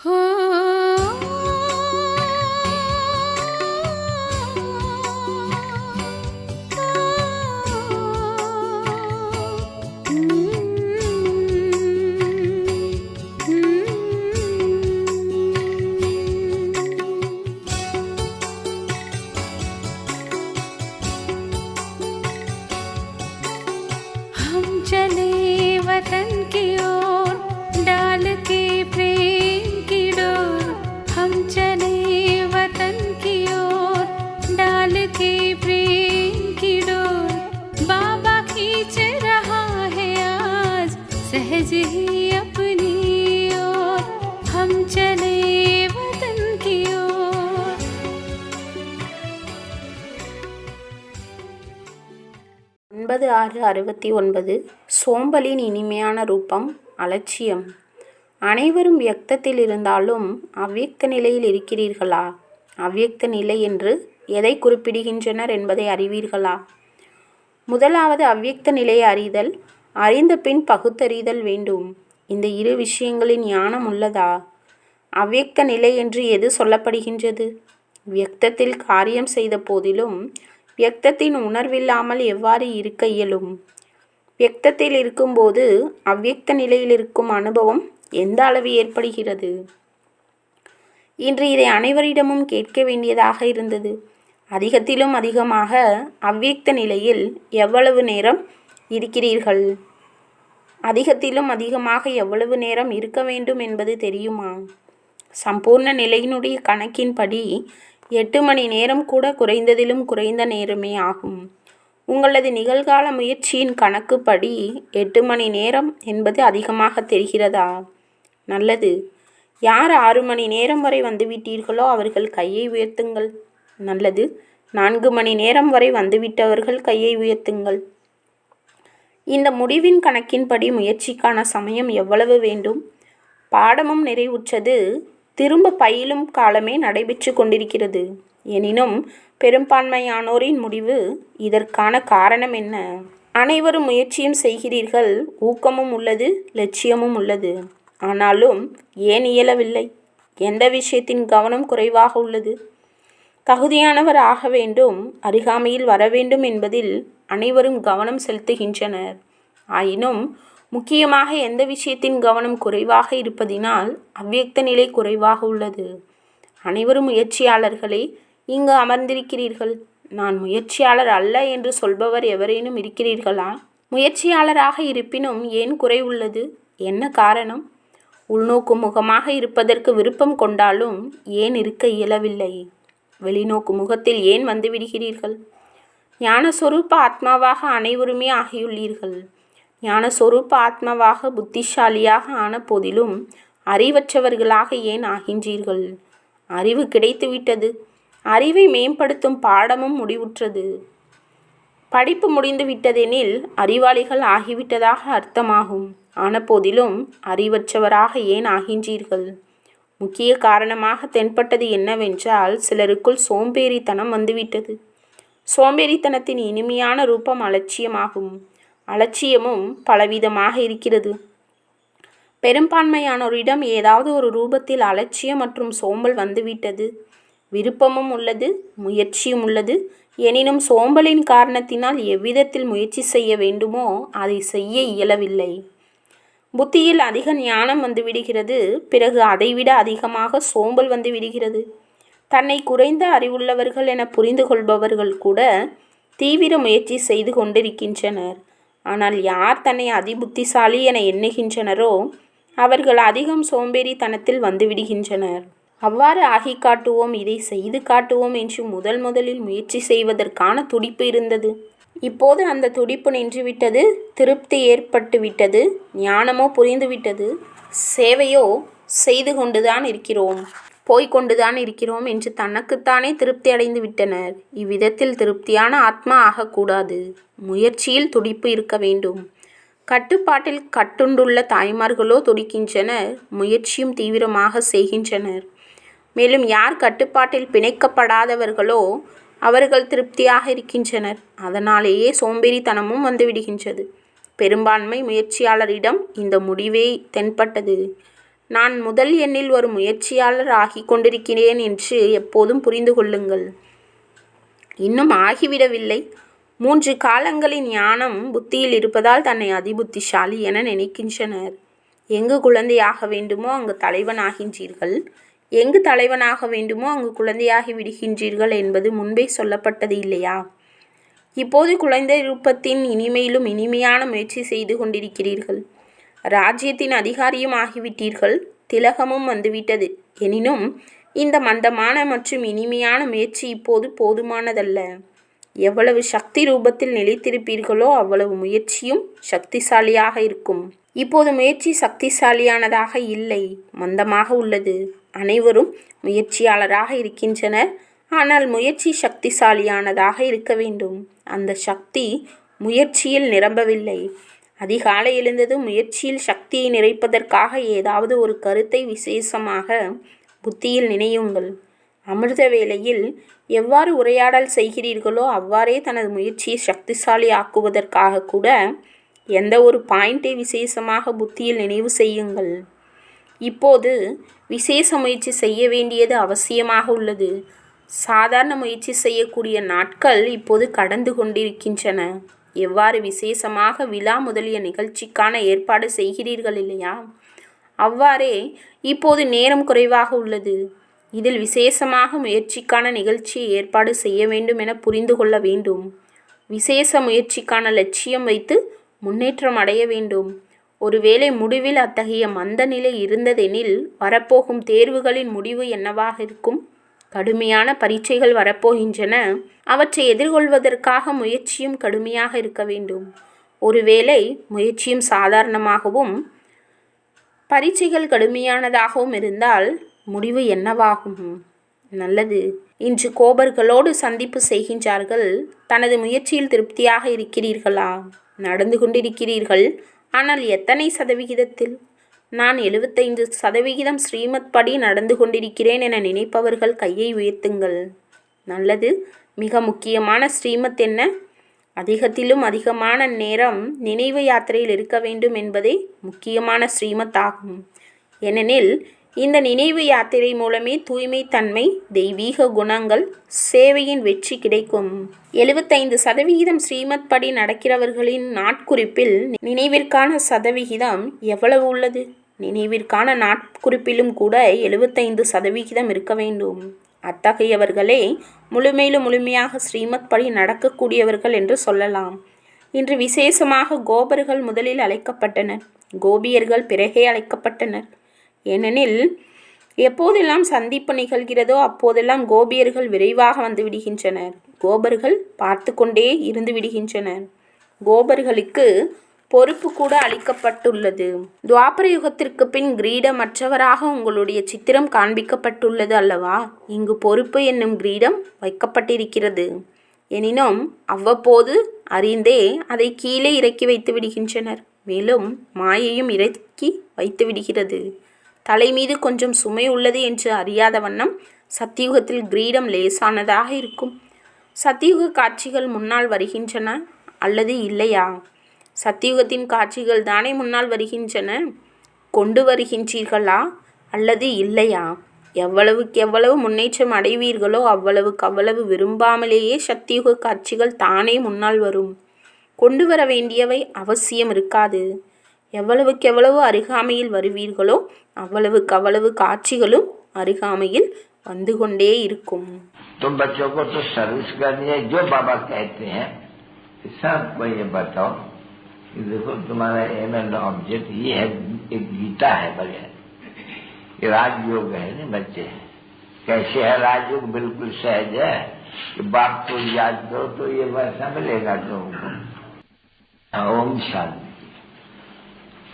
चले वतन की ओर डाल के प्रेम की डोर। हम चले वतन की ओर डाल के प्रेम की डोर। बाबा खींच रहा है आज सहज ही अपनी ओर। हम चले वतन की ओर। 9669 சோம்பலின் இனிமையான ரூபம் அலட்சியம். அனைவரும் வியக்தத்தில் இருந்தாலும் அவ்வியக்த நிலையில் இருக்கிறீர்களா? அவ்வியக்த நிலை என்று எதை குறிப்பிடுகின்றனர் என்பதை அறிவீர்களா? முதலாவது அவ்வியக்த நிலையை அறிதல், அறிந்த பின் பகுத்தறிதல் வேண்டும். இந்த இரு விஷயங்களின் ஞானம் உள்ளதா? அவ்வியக்த நிலை என்று எது சொல்லப்படுகின்றது? வியக்தத்தில் காரியம் செய்த போதிலும் வியக்தத்தின் உணர்வில்லாமல் எவ்வாறு இருக்க இயலும்? வியக்தத்தில் இருக்கும்போது அவ்வியக்த நிலையில் இருக்கும் அனுபவம் எந்த அளவு ஏற்படுகிறது? இன்று இதை அனைவரிடமும் கேட்க வேண்டியதாக இருந்தது. அதிகத்திலும் அதிகமாக அவ்வியக்த நிலையில் எவ்வளவு நேரம் இருக்கிறீர்கள்? அதிகத்திலும் அதிகமாக எவ்வளவு நேரம் இருக்க வேண்டும் என்பது தெரியுமா? சம்பூர்ண நிலையினுடைய கணக்கின்படி 8 மணி நேரம் கூட குறைந்ததிலும் குறைந்த நேரமே ஆகும். உங்களது நிகழ்கால முயற்சியின் கணக்குப்படி 8 மணி நேரம் என்பது அதிகமாக தெரிகிறதா? நல்லது. யார் 6 மணி நேரம் வரை வந்துவிட்டீர்களோ அவர்கள் கையை உயர்த்துங்கள். நல்லது. 4 மணி நேரம் வரை வந்துவிட்டவர்கள் கையை உயர்த்துங்கள். இந்த முடிவின் கணக்கின்படி முயற்சிக்கான சமயம் எவ்வளவு வேண்டும்? பாடமும் நிறைவுற்றது. திரும்ப பயிலும் காலமே நடைபெற்று கொண்டிருக்கிறது. எனினும் பெரும்பான்மையானோரின் முடிவு இதற்கான காரணம் என்ன? அனைவரும் முயற்சியும் செய்கிறீர்கள், ஊக்கமும் உள்ளது, லட்சியமும் உள்ளது. ஆனாலும் ஏன் இயலவில்லை? எந்த விஷயத்தின் கவனம் குறைவாக உள்ளது? தகுதியானவர் ஆக வேண்டும், அருகாமையில் வர வேண்டும் என்பதில் அனைவரும் கவனம் செலுத்துகின்றனர். ஆயினும் முக்கியமாக எந்த விஷயத்தின் கவனம் குறைவாக இருப்பதினால் அவ்வியக்த நிலை குறைவாக உள்ளது? அனைவரும் முயற்சியாளர்களே இங்கு அமர்ந்திருக்கிறீர்கள். நான் முயற்சியாளர் அல்ல என்று சொல்பவர் எவரேனும் இருக்கிறீர்களா? முயற்சியாளராக இருப்பினும் ஏன் குறை உள்ளது? என்ன காரணம்? உள்நோக்கு முகமாக இருப்பதற்கு விருப்பம் கொண்டாலும் ஏன் இருக்க இயலவில்லை? வெளிநோக்கு முகத்தில் ஏன் வந்துவிடுகிறீர்கள்? ஞானஸ்வரூப ஆத்மாவாக அனைவருமே ஆகியுள்ளீர்கள். ஞானஸ்வரூப ஆத்மாவாக புத்திசாலியாக ஆன போதிலும் அறிவற்றவர்களாக ஏன் ஆகின்றீர்கள்? அறிவு கிடைத்துவிட்டது. அறிவை மேம்படுத்தும் பாடமும் முடிவுற்றது. படிப்பு முடிந்துவிட்டதெனில் அறிவாளிகள் ஆகிவிட்டதாக அர்த்தமாகும். ஆன போதிலும் அறிவற்றவராக ஏன் ஆகின்றீர்கள்? முக்கிய காரணமாக தென்பட்டது என்னவென்றால் சிலருக்குள் சோம்பேறித்தனம் வந்துவிட்டது. சோம்பேறித்தனத்தின் இனிமையான ரூபம் அலட்சியமாகும். அலட்சியமும் பலவிதமாக இருக்கிறது. பெரும்பான்மையானோரிடம் ஏதாவது ஒரு ரூபத்தில் அலட்சியம் மற்றும் சோம்பல் வந்துவிட்டது. விருப்பமும் உள்ளது, முயற்சியும் உள்ளது. எனினும் சோம்பலின் காரணத்தினால் எவ்விதத்தில் முயற்சி செய்ய வேண்டுமோ அதை செய்ய இயலவில்லை. புத்தியில் அதிக ஞானம் வந்துவிடுகிறது. பிறகு அதைவிட அதிகமாக சோம்பல் வந்துவிடுகிறது. தன்னை குறைந்த அறிவுள்ளவர்கள் என புரிந்து கொள்பவர்கள் கூட தீவிர முயற்சி செய்து கொண்டிருக்கின்றனர். ஆனால் யார் தன்னை அதிபுத்திசாலி என எண்ணுகின்றனரோ அவர்கள் அதிகம் சோம்பேறித்தனத்தில் வந்துவிடுகின்றனர். அவ்வாறு ஆகி காட்டுவோம், இதை செய்து காட்டுவோம் என்று முதலில் முயற்சி செய்வதற்கான துடிப்பு இருந்தது. இப்போது அந்த துடிப்பு நின்றுவிட்டது. திருப்தி ஏற்பட்டுவிட்டது. ஞானமோ புரிந்துவிட்டது. சேவையோ செய்து கொண்டுதான் இருக்கிறோம், போய்கொண்டுதான் இருக்கிறோம் என்று தனக்குத்தானே திருப்தி அடைந்து விட்டனர். இவ்விதத்தில் திருப்தியான ஆத்மா ஆகக்கூடாது. முயற்சியில் துடிப்பு இருக்க வேண்டும். கட்டுப்பாட்டில் கட்டுண்டுள்ள தாய்மார்களோ துடிக்கின்றனர், முயற்சியும் தீவிரமாக செய்கின்றனர். மேலும் யார் கட்டுப்பாட்டில் பிணைக்கப்படாதவர்களோ அவர்கள் திருப்தியாக இருக்கின்றனர். அதனாலேயே சோம்பேறித்தனமும் வந்துவிடுகின்றது. பெரும்பான்மை முயற்சியாளரிடம் இந்த முடிவே தென்பட்டது. நான் முதல் எண்ணில் ஒரு முயற்சியாளர் ஆகிக் கொண்டிருக்கிறேன் என்று எப்போதும் புரிந்து கொள்ளுங்கள். இன்னும் ஆகிவிடவில்லை. 3 காலங்களின் ஞானம் புத்தியில் இருப்பதால் தன்னை அதிபுத்திசாலி என நினைக்கின்றனர். எங்கு குழந்தையாக வேண்டுமோ அங்கு தலைவனாகின்றீர்கள், எங்கு தலைவனாக வேண்டுமோ அங்கு குழந்தையாகி விடுகின்றீர்கள் என்பது முன்பே சொல்லப்பட்டது இல்லையா? இப்போது குழந்தை ரூபத்தின் இனிமையிலும் இனிமையான முயற்சி செய்து கொண்டிருக்கிறீர்கள். ராஜ்யத்தின் அதிகாரியும் ஆகிவிட்டீர்கள், திலகமும் வந்துவிட்டது. எனினும் இந்த மந்தமான மற்றும் இனிமையான முயற்சி இப்போது போதுமானதல்ல. எவ்வளவு சக்தி ரூபத்தில் நிலைத்திருப்பீர்களோ அவ்வளவு முயற்சியும் சக்திசாலியாக இருக்கும். இப்போது முயற்சி சக்திசாலியானதாக இல்லை, மந்தமாக உள்ளது. அனைவரும் முயற்சியாளராக இருக்கின்றனர், ஆனால் முயற்சி சக்திசாலியானதாக இருக்க வேண்டும். அந்த சக்தி முயற்சியில் நிரம்பவில்லை. அதிகாலை எழுந்தது முயற்சியில் சக்தியை நிறைப்பதற்காக ஏதாவது ஒரு கருத்தை விசேஷமாக புத்தியில் நினையுங்கள். அமிர்த வேளையில் எவ்வாறு உரையாடல் செய்கிறீர்களோ அவ்வாறே தனது முயற்சியை சக்திசாலி ஆக்குவதற்காக கூட எந்த ஒரு பாயிண்டை விசேஷமாக புத்தியில் நினைவு செய்யுங்கள். இப்போது விசேஷ முயற்சி செய்ய வேண்டியது அவசியமாக உள்ளது. சாதாரண முயற்சி செய்யக்கூடிய நாட்கள் இப்போது கடந்து கொண்டிருக்கின்றன. எவ்வாறு விசேஷமாக விழா முதலிய நிகழ்ச்சிக்கான ஏற்பாடு செய்கிறீர்கள் இல்லையா? அவ்வாறே இப்போது நேரம் குறைவாக உள்ளது. இதில் விசேஷமாக முயற்சிக்கான நிகழ்ச்சியை ஏற்பாடு செய்ய வேண்டும் என புரிந்து கொள்ள வேண்டும். விசேஷ முயற்சிக்கான லட்சியம் வைத்து முன்னேற்றம் அடைய வேண்டும். ஒருவேளை முடிவில் அத்தகைய மந்த நிலை இருந்ததெனில் வரப்போகும் தேர்வுகளின் முடிவு என்னவாக இருக்கும்? கடுமையான பரீட்சைகள் வரப்போகின்றன. அவற்றை எதிர்கொள்வதற்காக முயற்சியும் கடுமையாக இருக்க வேண்டும். ஒருவேளை முயற்சியும் சாதாரணமாகவும் பரீட்சைகள் கடுமையானதாகவும் இருந்தால் முடிவு என்னவாகும்? நல்லது. இன்று கோபர்களோடு சந்திப்பு செய்கின்றார்கள். தனது முயற்சியில் திருப்தியாக இருக்கிறீர்களா? நடந்து கொண்டிருக்கிறீர்கள். ஆனால் எத்தனை சதவிகிதத்தில்? நான் 75% ஸ்ரீமத் படி நடந்து கொண்டிருக்கிறேன் என நினைப்பவர்கள் கையை உயர்த்துங்கள். நல்லது. மிக முக்கியமான ஸ்ரீமத் என்ன? அதிகத்திலும் அதிகமான நேரம் நினைவு யாத்திரையில் இருக்க வேண்டும் என்பதே முக்கியமான ஸ்ரீமத் ஆகும். ஏனெனில் இந்த நினைவு யாத்திரை மூலமே தூய்மை, தன்மை, தெய்வீக குணங்கள், சேவையின் வெற்றி கிடைக்கும். 75% ஸ்ரீமத் படி நடக்கிறவர்களின் நாட்குறிப்பில் நினைவிற்கான சதவிகிதம் எவ்வளவு உள்ளது? நினைவிற்கான நாட்குறிப்பிலும் கூட 75% இருக்க வேண்டும். அத்தகையவர்களே முழுமையிலும் முழுமையாக ஸ்ரீமத் படி நடக்கக்கூடியவர்கள் என்று சொல்லலாம். இன்று விசேஷமாக கோபர்கள் முதலில் அழைக்கப்பட்டனர், கோபியர்கள் பிறகே அழைக்கப்பட்டனர். ஏனெனில் எப்போதெல்லாம் சந்திப்பு நிகழ்கிறதோ அப்போதெல்லாம் கோபியர்கள் விரைவாக வந்து விடுகின்றனர், கோபர்கள் பார்த்து கொண்டே இருந்து விடுகின்றனர். கோபர்களுக்கு பொறுப்பு கூட அளிக்கப்பட்டுள்ளது. துவாபர யுகத்திற்கு பின் கிரீடமற்றவராக உங்களுடைய சித்திரம் காண்பிக்கப்பட்டுள்ளது அல்லவா? இங்கு பொறுப்பு என்னும் கிரீடம் வைக்கப்பட்டிருக்கிறது. எனினும் அவ்வப்போது அறிந்தே அதை கீழே இறக்கி வைத்து விடுகின்றனர். மேலும் மாயையும் இறக்கி வைத்து விடுகிறது. தலை மீது கொஞ்சம் சுமை உள்ளது என்று அறியாத வண்ணம் சத்தியுகத்தில் கிரீடம் லேசானதாக இருக்கும். சத்தியுக காட்சிகள் முன்னால் வருகின்றன அல்லது இல்லையா? சத்தியுகத்தின் காட்சிகள் தானே முன்னால் வருகின்றன. கொண்டு வருகின்றீர்களா அல்லது இல்லையா? எவ்வளவுக்கு எவ்வளவு முன்னேற்றம் அடைவீர்களோ அவ்வளவுக்கு அவ்வளவு விரும்பாமலேயே சத்தியுக காட்சிகள் தானே முன்னால் வரும். கொண்டு வர வேண்டியவை அவசியம் இருக்காது. எவ்வளவுக்கு எவ்வளவு அருகாமையில் வருவீர்களோ அவ்வளவுக்கு அவ்வளவு காட்சிகளும் அருகாமையில் வந்து கொண்டே இருக்கும். तुम बच्चों को तो सर्विस करनी है, जो बाबा कहते हैं सबको ये बताओ कि देखो तुम्हारा एम एंड ऑब्जेक्ट ये है, एक गीता है बढ़िया, ये राजयोग है ना बच्चे। कैसे है राजयोग? बिल्कुल सहज है कि बाप को याद करो तो ये वैसा मिलेगा तुमको। ओम शांति।